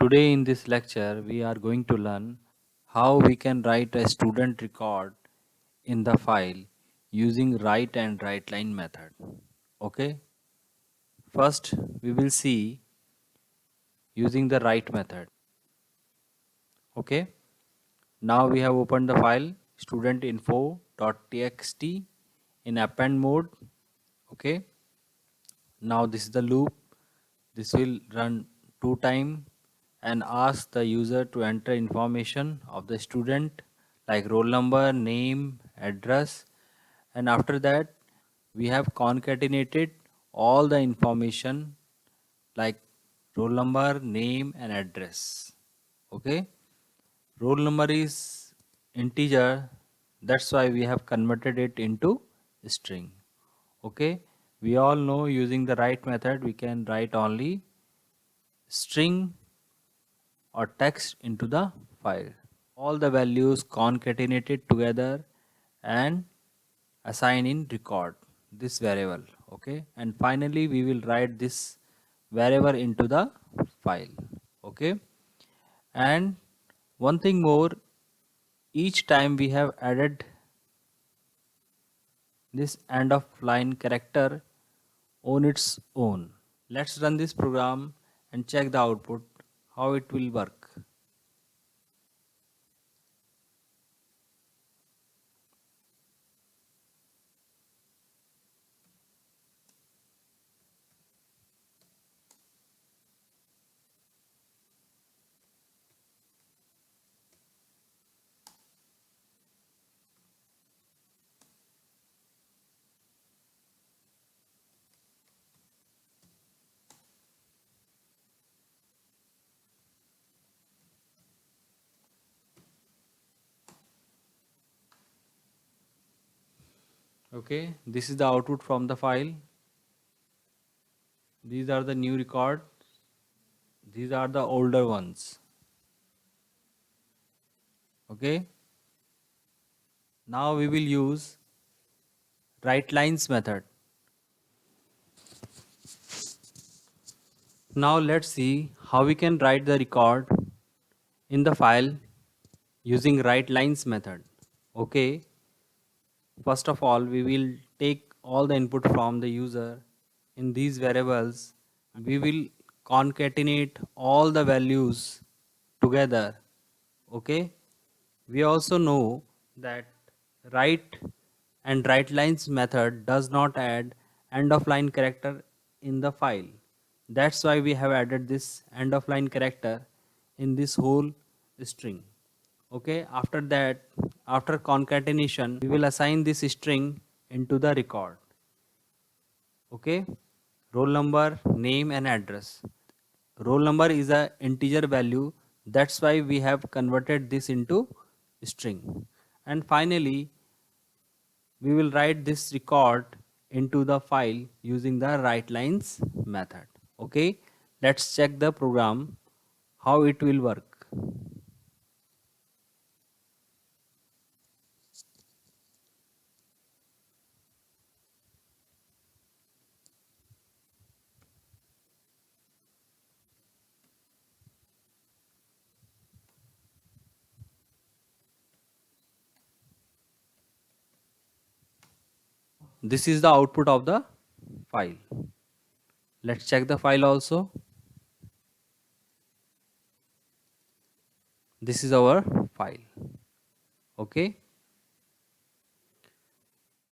Today in this lecture, we are going to learn how we can write a student record in the file using write and write line method. Okay. First, we will see using the write method. Okay. Now we have opened the file studentinfo.txt in append mode. Okay. Now this is the loop. This will run 2 times and ask the user to enter information of the student like roll number, name, address, and after that we have concatenated all the information like roll number, name and address. Okay. Roll number is integer, that's why we have converted it into string. Okay. We all know using the write method we can write only string or text into the file. All the values concatenated together and assign in record this variable. Okay. And finally we will write this variable into the file. Okay. And one thing more, each time we have added this end of line character on its own. Let's run this program and check the output, how it will work. Okay, this is the output from the file. These are the new records. These are the older ones. Okay. Now we will use write lines method. Now let's see how we can write the record in the file using write lines method. Okay. First of all, we will take all the input from the user. In these variables, we will concatenate all the values together. Okay. We also know that write and write lines method does not add end of line character in the file. That's why we have added this end of line character in this whole string. Okay, after that, after concatenation, we will assign this string into the record. Okay, roll number, name and address. Roll number is a integer value, that's why we have converted this into string. And finally we will write this record into the file using the write lines method. Okay, let's check the program how it will work. This is the output of the file. Let's check the file also. This is our file. Okay,